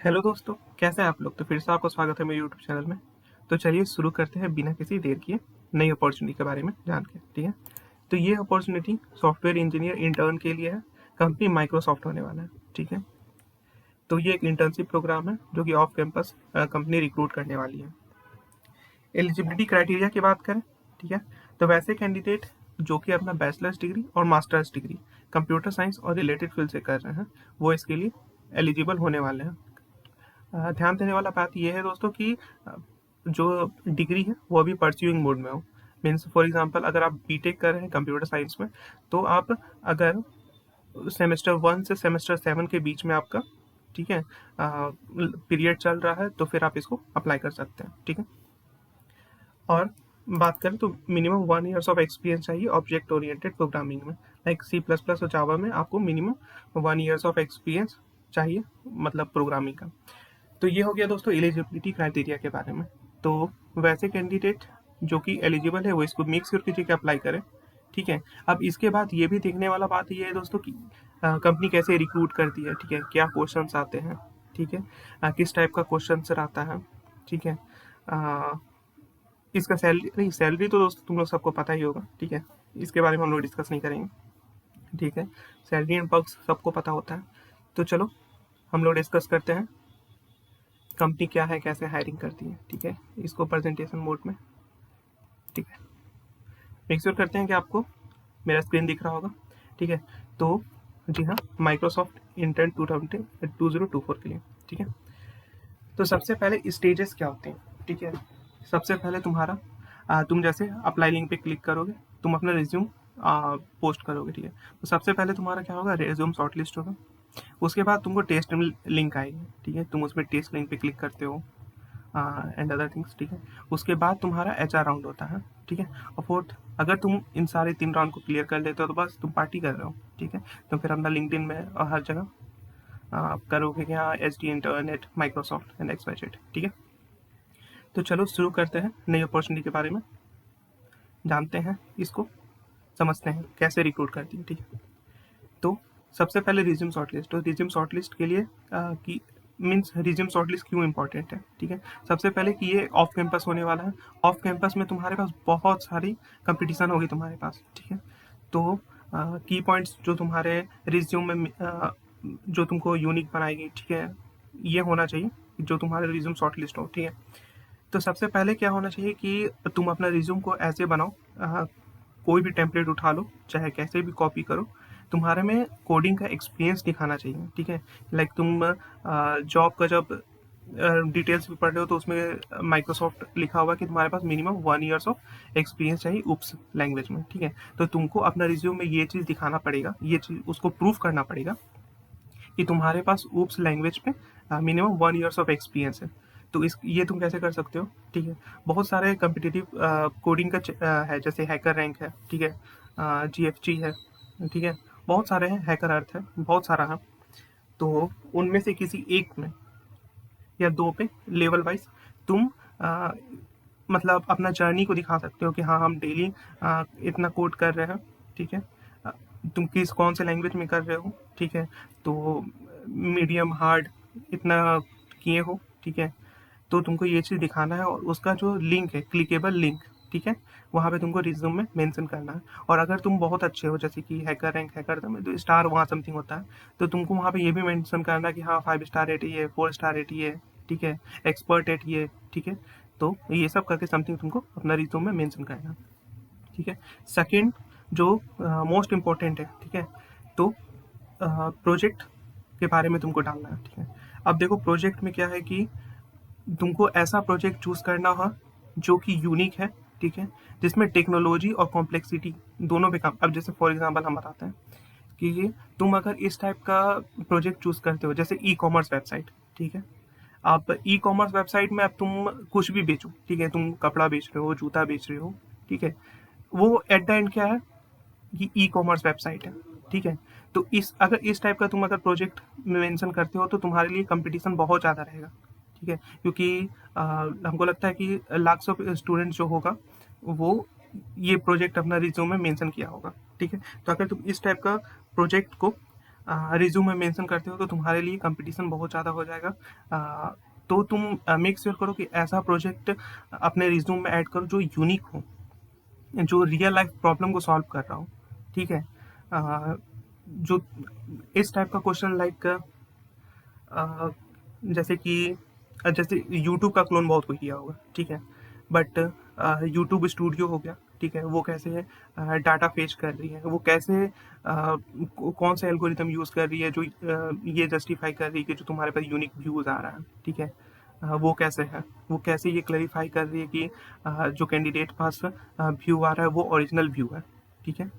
Hello दोस्तों, कैसे हैं आप लोग? तो फिर से आपको स्वागत है मेरे यूट्यूब चैनल में। तो चलिए शुरू करते हैं बिना किसी देर किए नई अपॉर्चुनिटी के बारे में जान के, ठीक है? तो ये अपॉर्चुनिटी सॉफ्टवेयर इंजीनियर इंटर्न के लिए है। कंपनी माइक्रोसॉफ्ट होने वाला है, ठीक है? तो ये एक इंटर्नशिप प्रोग्राम है जो कि ऑफ कैंपस कंपनी रिक्रूट करने वाली है। एलिजिबिलिटी क्राइटेरिया की बात करें, ठीक है, तो वैसे कैंडिडेट जो कि अपना बैचलर्स डिग्री और मास्टर्स डिग्री कंप्यूटर साइंस और रिलेटेड फील्ड से कर रहे हैं, वो इसके लिए एलिजिबल होने वाले हैं। ध्यान देने वाला बात ये है दोस्तों कि जो डिग्री है वो अभी परस्यूइंग मोड में हो। मीन्स फॉर एग्जांपल अगर आप बीटेक कर रहे हैं कंप्यूटर साइंस में, तो आप अगर सेमेस्टर 1 से सेमेस्टर 7 के बीच में आपका, ठीक है, पीरियड चल रहा है, तो फिर आप इसको अप्लाई कर सकते हैं, ठीक है? और बात करें तो मिनिमम 1 ईयर्स ऑफ एक्सपीरियंस चाहिए ऑब्जेक्ट ओरिएंटेड प्रोग्रामिंग में, लाइक C++ और जावा में आपको मिनिमम 1 ईयर्स ऑफ एक्सपीरियंस चाहिए, मतलब प्रोग्रामिंग का। तो ये हो गया दोस्तों एलिजिबिलिटी क्राइटेरिया के बारे में। तो वैसे कैंडिडेट जो कि एलिजिबल है वो इसको मेक श्योर कीजिए कि अप्लाई करें, ठीक है? अब इसके बाद ये भी देखने वाला बात ये है दोस्तों कि कंपनी कैसे रिक्रूट करती है, ठीक है, क्या क्वेश्चंस आते हैं, ठीक है, किस टाइप का क्वेश्चन आता है, ठीक है। अ, इसका सैलरी नहीं, सैलरी तो दोस्तों तुम लोग सबको पता ही होगा, ठीक है, इसके बारे में हम लोग डिस्कस नहीं करेंगे, ठीक है। सैलरी एंड पर्क्स सबको पता होता है। तो चलो हम लोग डिस्कस करते हैं कंपनी क्या है, कैसे हायरिंग करती है, ठीक है, इसको प्रेजेंटेशन मोड में, ठीक है। मेक श्योर करते हैं कि आपको मेरा स्क्रीन दिख रहा होगा, ठीक है। तो जी हाँ, माइक्रोसॉफ्ट इंटर्न 2024 के लिए, ठीक है। तो सबसे पहले स्टेजेस क्या होते हैं, ठीक है। सबसे पहले तुम्हारा तुम जैसे अप्लाई लिंक पे क्लिक करोगे, तुम अपना रिज्यूम पोस्ट करोगे, ठीक है। तो सबसे पहले तुम्हारा क्या होगा, रिज्यूम शॉर्टलिस्ट होगा। उसके बाद तुमको टेस्ट लिंक आएगी, ठीक है, तुम उसमें टेस्ट लिंक पे क्लिक करते हो एंड अदर थिंग्स, ठीक है। उसके बाद तुम्हारा HR राउंड होता है, ठीक है। और फोर्थ, अगर तुम इन सारे 3 राउंड को क्लियर कर लेते हो तो बस तुम पार्टी कर रहे हो, ठीक है। तो फिर अपना लिंक्डइन में और हर जगह आप करोगे कि हाँ SD internet Microsoft and XYZ, ठीक है। तो चलो शुरू करते हैं नई अपॉर्चुनिटी के बारे में, जानते हैं इसको, समझते हैं कैसे रिक्रूट करती है, ठीक है। तो सबसे पहले रिज्यूम शॉर्टलिस्ट। तो रिज्यूम शॉर्टलिस्ट के लिए कि मीन्स रिज्यूम शॉर्टलिस्ट क्यों इंपॉर्टेंट है, ठीक है। सबसे पहले कि ये ऑफ कैंपस होने वाला है। ऑफ कैंपस में तुम्हारे पास बहुत सारी कंपटीशन होगी तुम्हारे पास, ठीक है। तो की पॉइंट्स जो तुम्हारे रिज्यूम में जो तुमको यूनिक बनाएगी, ठीक है, ये होना चाहिए जो तुम्हारे रिज्यूम शॉर्टलिस्ट हो, ठीक है। तो सबसे पहले क्या होना चाहिए कि तुम अपना रिज्यूम को ऐसे बनाओ, कोई भी टेम्पलेट उठा लो, चाहे कैसे भी कॉपी करो, तुम्हारे में कोडिंग का एक्सपीरियंस दिखाना चाहिए, ठीक है। लाइक तुम जॉब का जब डिटेल्स भी पढ़ रहे हो तो उसमें माइक्रोसॉफ्ट लिखा हुआ कि तुम्हारे पास मिनिमम 1 ईयर्स ऑफ एक्सपीरियंस चाहिए UPS लैंग्वेज में, ठीक है। तो तुमको अपना रिज्यूम में ये चीज़ दिखाना पड़ेगा, ये चीज़ उसको प्रूफ करना पड़ेगा कि तुम्हारे पास UPS लैंग्वेज पे मिनिमम 1 ईयर्स ऑफ एक्सपीरियंस है। तो इस ये तुम कैसे कर सकते हो, ठीक है। बहुत सारे कम्पिटिटिव कोडिंग का है, जैसे हैकर रैंक है, ठीक है, GFG है, ठीक है, बहुत सारे हैं, हैकर अर्थ है, बहुत सारा है। तो उनमें से किसी एक में या दो पे लेवल वाइज तुम अ, मतलब अपना जर्नी को दिखा सकते हो कि हाँ हम डेली इतना कोड कर रहे हैं, ठीक है। अ, तुम किस कौन से लैंग्वेज में कर रहे हो, ठीक है। तो मीडियम हार्ड इतना किए हो, ठीक है। तो तुमको ये चीज़ दिखाना है और उसका जो लिंक है, क्लिकेबल लिंक, ठीक है, वहाँ पे तुमको रिज्यूम में मेंशन करना है। और अगर तुम बहुत अच्छे हो, जैसे कि हैकर रैंक हैकर में तो स्टार वहाँ समथिंग होता है, तो तुमको वहाँ पे ये भी मेंशन करना है कि हाँ 5 स्टार रेट है, 4 स्टार रेट है, ठीक है, एक्सपर्ट रेट ये, ठीक है। तो ये सब करके समथिंग तुमको अपना रिज्यूम में मेंशन करना है, ठीक है। सेकंड जो मोस्ट इम्पोर्टेंट है, ठीक है, तो प्रोजेक्ट के बारे में तुमको डालना है, ठीक है। अब देखो प्रोजेक्ट में क्या है कि तुमको ऐसा प्रोजेक्ट चूज करना हो जो कि यूनिक है, ठीक है, जिसमें टेक्नोलॉजी और कॉम्प्लेक्सिटी दोनों पे काम। अब जैसे फॉर एग्जांपल हम बताते हैं कि तुम अगर इस टाइप का प्रोजेक्ट चूज करते हो, जैसे ई-कॉमर्स वेबसाइट, ठीक है। आप ई-कॉमर्स वेबसाइट में अब तुम कुछ भी बेचो, ठीक है, तुम कपड़ा बेच रहे हो, जूता बेच रहे हो, ठीक है, वो एट द एंड क्या है, ये ई-कॉमर्स वेबसाइट है, ठीक है। तो इस टाइप का तुम अगर प्रोजेक्ट मेंशन करते हो तो तुम्हारे लिए कंपटीशन बहुत ज़्यादा रहेगा, ठीक है, क्योंकि हमको लगता है कि लाख्स ऑफ स्टूडेंट्स जो होगा वो ये प्रोजेक्ट अपना रिज्यूम में मेंशन किया होगा, ठीक है। तो अगर तुम इस टाइप का प्रोजेक्ट को रिज्यूम में मेंशन करते हो तो तुम्हारे लिए कंपटीशन बहुत ज़्यादा हो जाएगा। तो तुम मेक श्योर करो कि ऐसा प्रोजेक्ट अपने रिज्यूम में ऐड करो जो यूनिक हो, जो रियल लाइफ प्रॉब्लम को सॉल्व कर रहा हो, ठीक है। जो इस टाइप का क्वेश्चन लाइक जैसे कि जैसे यूट्यूब का क्लोन बहुत कोई किया होगा, ठीक है, बट यूट्यूब स्टूडियो हो गया, ठीक है, वो कैसे डाटा फेच कर रही है, वो कैसे कौन सा एल्गोरिथम यूज़ कर रही है जो ये जस्टिफाई कर रही है कि जो तुम्हारे पास यूनिक व्यूज़ आ रहा है, ठीक है। वो कैसे है, वो कैसे ये क्लैरिफाई कर रही है कि जो कैंडिडेट पास व्यू आ रहा है वो ओरिजिनल व्यू है, ठीक है।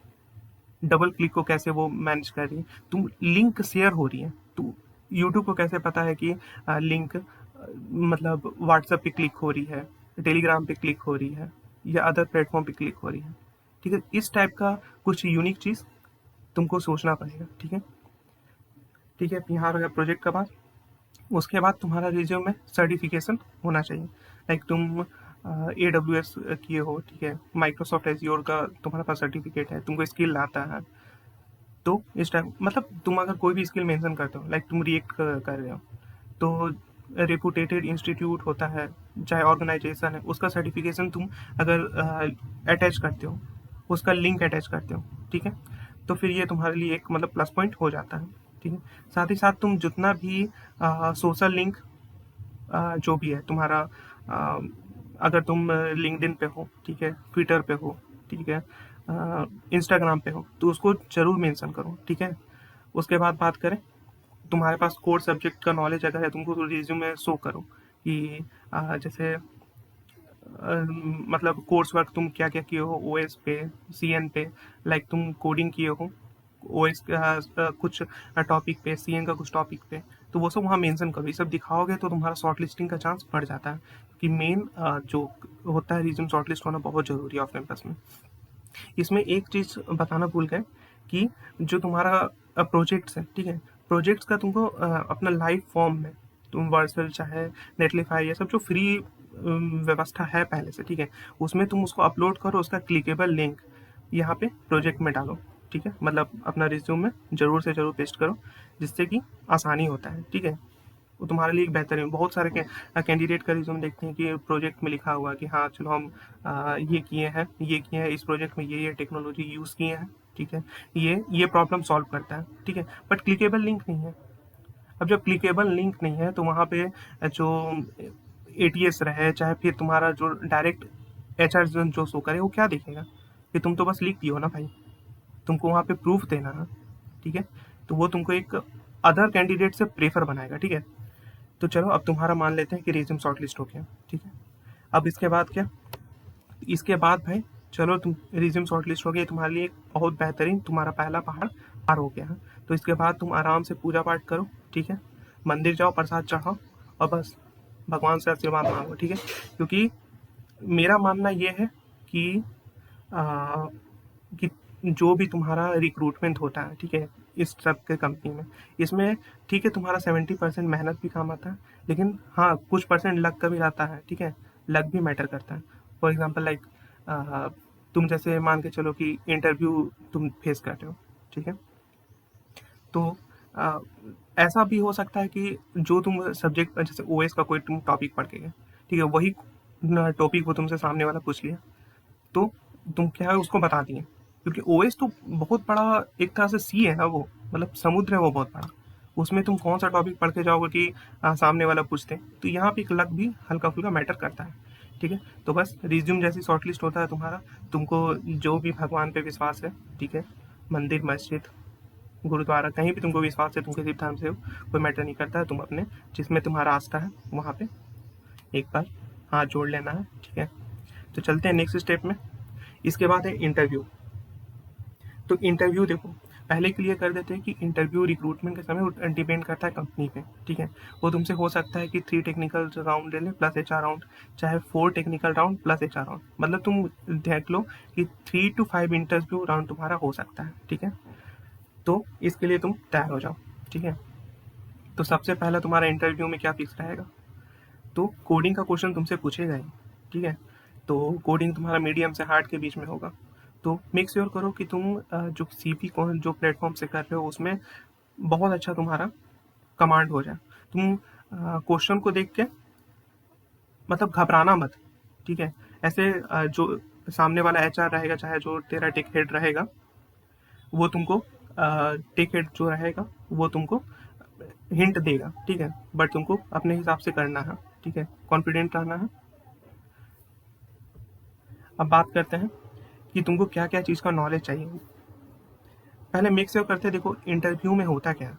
डबल क्लिक को कैसे वो मैनेज कर रही है, तुम लिंक शेयर हो रही है, तो यूट्यूब को कैसे पता है कि लिंक मतलब व्हाट्सएप पे क्लिक हो रही है, टेलीग्राम पे क्लिक हो रही है, या अदर प्लेटफॉर्म पे क्लिक हो रही है, ठीक है। इस टाइप का कुछ यूनिक चीज़ तुमको सोचना पड़ेगा, ठीक है। ठीक है, यहाँ रहा प्रोजेक्ट का बात। उसके बाद तुम्हारा रिज्यूम में सर्टिफिकेशन होना चाहिए, लाइक तुम AWS किए हो, ठीक है, माइक्रोसॉफ्ट एज्योर का तुम्हारे पास सर्टिफिकेट है, तुमको स्किल आता है, तो इस टाइम मतलब तुम अगर कोई भी स्किल मेंशन करते हो, लाइक तुम रिएक्ट कर रहे हो, तो रेपुटेटेड इंस्टीट्यूट होता है, चाहे ऑर्गेनाइजेशन है, उसका सर्टिफिकेशन तुम अगर अटैच करते हो, उसका लिंक अटैच करते हो, ठीक है, तो फिर ये तुम्हारे लिए एक मतलब प्लस पॉइंट हो जाता है, ठीक है। साथ ही साथ तुम जितना भी सोशल लिंक जो भी है तुम्हारा, अगर तुम लिंक्डइन पे हो, ठीक है, ट्विटर पे हो, ठीक है, इंस्टाग्राम पे हो, तो उसको जरूर मेंशन करो, ठीक है। उसके बाद बात करें, तुम्हारे पास कोर सब्जेक्ट का नॉलेज अगर है, तुमको तो रिज्यूम में शो करो कि जैसे मतलब कोर्स वर्क तुम क्या क्या किए हो OS पे, CN पे, लाइक तुम कोडिंग किए हो OS कुछ टॉपिक पे, CN का कुछ टॉपिक पे, तो वो सब वहाँ मेंशन करो। ये सब दिखाओगे तो तुम्हारा शॉर्ट लिस्टिंग का चांस बढ़ जाता है, कि मेन जो होता है रिज्यूम शॉर्ट लिस्ट होना बहुत ज़रूरी है ऑफ कैंपस में। इसमें एक चीज़ बताना भूल गए कि जो तुम्हारा प्रोजेक्ट्स है, ठीक है, प्रोजेक्ट्स का तुमको अपना लाइव फॉर्म में तुम वर्सल चाहे नेटलिफाई, ये सब जो फ्री व्यवस्था है पहले से, ठीक है, उसमें तुम उसको अपलोड करो, उसका क्लिकेबल लिंक यहाँ पे प्रोजेक्ट में डालो, ठीक है, मतलब अपना रिज्यूम में ज़रूर से ज़रूर पेस्ट करो, जिससे कि आसानी होता है, ठीक है। वो तुम्हारे लिए एक बेहतरीन, बहुत सारे कैंडिडेट का रिज्यूम देखते हैं कि प्रोजेक्ट में लिखा हुआ कि हाँ चलो हम ये किए हैं इस प्रोजेक्ट में, ये टेक्नोलॉजी यूज़ किए हैं, ठीक है, ये प्रॉब्लम सॉल्व करता है, ठीक है, बट क्लिकेबल लिंक नहीं है। अब जब क्लिकेबल लिंक नहीं है तो वहाँ पे जो ATS रहे, चाहे फिर तुम्हारा जो डायरेक्ट HR जो शो करे, वो क्या देखेगा कि तुम तो बस लिख दियो ना भाई, तुमको वहाँ पे प्रूफ देना है, ठीक है, तो वो तुमको एक अदर कैंडिडेट से प्रेफर बनाएगा, ठीक है। तो चलो अब तुम्हारा मान लेते हैं कि रिज्यूम शॉर्टलिस्ट हो गया, ठीक है। अब इसके बाद क्या, इसके बाद भाई चलो तुम रिज्यूम शॉर्टलिस्ट हो गया, तुम्हारे लिए एक बहुत बेहतरीन तुम्हारा पहला पहाड़ पार हो गया है। तो इसके बाद तुम आराम से पूजा पाठ करो, ठीक है, मंदिर जाओ, प्रसाद चढ़ाओ, और बस भगवान से आशीर्वाद मांगो, ठीक है। क्योंकि मेरा मानना ये है कि आ, कि जो भी तुम्हारा रिक्रूटमेंट होता है, ठीक है, इस सब के कंपनी में, इसमें ठीक है तुम्हारा 70% मेहनत भी काम आता है, लेकिन हाँ कुछ परसेंट लक का भी आता है, ठीक है, लक भी मैटर करता है। फॉर एग्जांपल लाइक तुम जैसे मान के चलो कि इंटरव्यू तुम फेस कर रहे हो, ठीक है, तो आ, ऐसा भी हो सकता है कि जो तुम सब्जेक्ट जैसे OS का कोई तुम टॉपिक पढ़ के गए, ठीक है, वही टॉपिक वो तुमसे सामने वाला पूछ लिया, तो तुम क्या है उसको बता दिए, क्योंकि OS तो बहुत बड़ा एक तरह से सी है ना, वो मतलब समुद्र है वो बहुत बड़ा, उसमें तुम कौन सा टॉपिक पढ़ के जाओगे कि सामने वाला पूछते, तो यहाँ पे एक लक भी हल्का फुल्का मैटर करता है, ठीक है। तो बस रिज्यूम जैसी शॉर्टलिस्ट होता है तुम्हारा, तुमको जो भी भगवान पे विश्वास है, ठीक है, मंदिर मस्जिद गुरुद्वारा कहीं भी तुमको विश्वास है, तुम किसी भी धर्म से हो, कोई मैटर नहीं करता है, तुम अपने जिसमें तुम्हारा आस्था है वहाँ पे एक बार हाथ जोड़ लेना है, ठीक है। तो चलते हैं नेक्स्ट स्टेप में। इसके बाद है इंटरव्यू। तो इंटरव्यू देखो, पहले क्लियर कर देते हैं कि इंटरव्यू रिक्रूटमेंट के समय डिपेंड करता है कंपनी पे, ठीक है। वो तुमसे हो सकता है कि 3 टेक्निकल राउंड ले ले प्लस HR राउंड, चाहे 4 technical round plus HR round, मतलब तुम देख लो कि 3 to 5 इंटरव्यू राउंड तुम्हारा हो सकता है, ठीक है। तो इसके लिए तुम तैयार हो जाओ, ठीक है। तो सबसे पहला तुम्हारा इंटरव्यू में क्या फिक्स रहेगा, तो कोडिंग का क्वेश्चन तुमसे पूछेगा ही, ठीक है। तो कोडिंग तुम्हारा मीडियम से हार्ड के बीच में होगा। तो मेक श्योर करो कि तुम जो CV को जो प्लेटफॉर्म से कर रहे हो उसमें बहुत अच्छा तुम्हारा कमांड हो जाए। तुम क्वेश्चन को देख के मतलब घबराना मत, ठीक है। ऐसे जो सामने वाला एचआर रहेगा, चाहे जो तेरा टेक हेड रहेगा, वो तुमको टेक हेड जो रहेगा वो तुमको हिंट देगा, ठीक है, बट तुमको अपने हिसाब से करना है, ठीक है, कॉन्फिडेंट रहना है। अब बात करते हैं कि तुमको क्या क्या चीज़ का नॉलेज चाहिए। पहले मेक श्योर करते हैं, देखो इंटरव्यू में होता क्या है।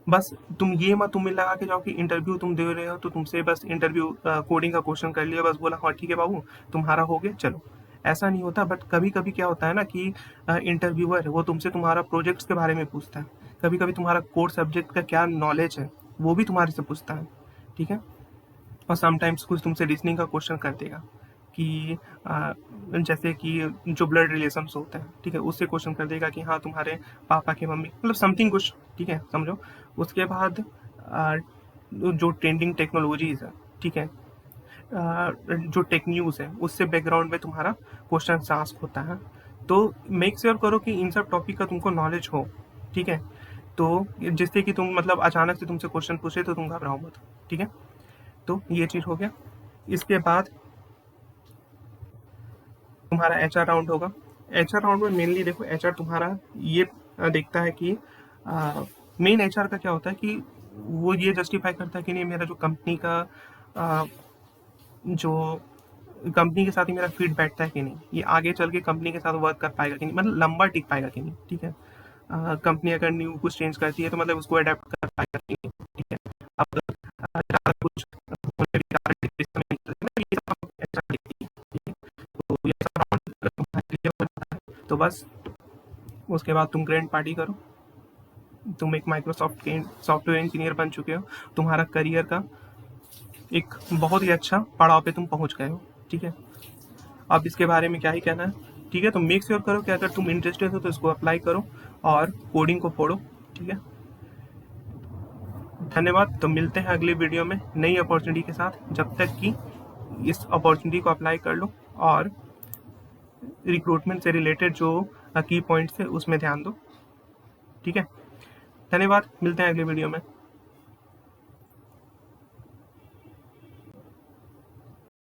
बस तुम ये मत तुम्हें लगा के जाओ कि इंटरव्यू तुम दे रहे हो तो तुमसे बस इंटरव्यू कोडिंग का क्वेश्चन कर लिया, बस बोला हाँ ठीक है बाबू तुम्हारा हो गया चलो, ऐसा नहीं होता। बट कभी कभी क्या होता है ना कि इंटरव्यूअर वो तुमसे तुम्हारा प्रोजेक्ट्स के बारे में पूछता है, कभी कभी तुम्हारा कोर सब्जेक्ट का क्या नॉलेज है वो भी तुम्हारे से पूछता है, ठीक है। और समटाइम्स कुछ तुमसे रीजनिंग का क्वेश्चन कर देगा कि जैसे कि जो ब्लड रिलेशंस होते हैं, ठीक है, उससे क्वेश्चन कर देगा कि हाँ तुम्हारे पापा की मम्मी, मतलब समथिंग कुछ, ठीक है, समझो। उसके बाद जो ट्रेंडिंग टेक्नोलॉजीज है, ठीक है, जो टेक न्यूज़ है उससे बैकग्राउंड में तुम्हारा क्वेश्चन आस्क होता है। तो मेक श्योर करो कि इन सब टॉपिक का तुमको नॉलेज हो, ठीक है। तो जिससे कि तुम मतलब अचानक से तुमसे क्वेश्चन पूछे तो तुम घबराओ मत, ठीक है। तो ये चीज़ हो गया। इसके बाद तुम्हारा एचआर राउंड होगा। एचआर राउंड में मेनली देखो एचआर तुम्हारा ये देखता है कि मेन एचआर का क्या होता है कि वो ये जस्टिफाई करता है कि नहीं मेरा जो कंपनी का आ, जो कंपनी के साथ ही मेरा फिट बैठता है कि नहीं, ये आगे चल के कंपनी के साथ वर्क कर पाएगा कि नहीं, मतलब लंबा टिक पाएगा कि नहीं, ठीक है। कंपनी अगर न्यू कुछ चेंज करती है तो मतलब उसको अडेप्ट कर पाएगा कि नहीं, ठीक है। अब ज़्यादा कुछ होने के कारण डिस्कशन में नहीं चलता ना, ये सब HR देखती है, ठीक है। तो ये सब राउंड तुम्हारे लिए हो जाता है। तो बस उसके बाद तुम ग्रैंड पार्टी करो, तुम एक माइक्रोसॉफ्ट के सॉफ्टवेयर इंजीनियर बन चुके हो, तुम्हारा करियर का एक बहुत ही अच्छा पड़ाव पे तुम पहुंच गए हो, ठीक है। अब इसके बारे में क्या ही कहना है, ठीक है। तो मेक श्योर करो कि अगर तुम इंटरेस्टेड हो तो इसको अप्लाई करो और कोडिंग को पढ़ो, ठीक है। धन्यवाद। तो मिलते हैं अगली वीडियो में नई अपॉर्चुनिटी के साथ, जब तक कि इस अपॉर्चुनिटी को अप्लाई कर लो और रिक्रूटमेंट से रिलेटेड जो की पॉइंट्स है उसमें ध्यान दो, ठीक है। धन्यवाद, मिलते हैं अगली वीडियो में।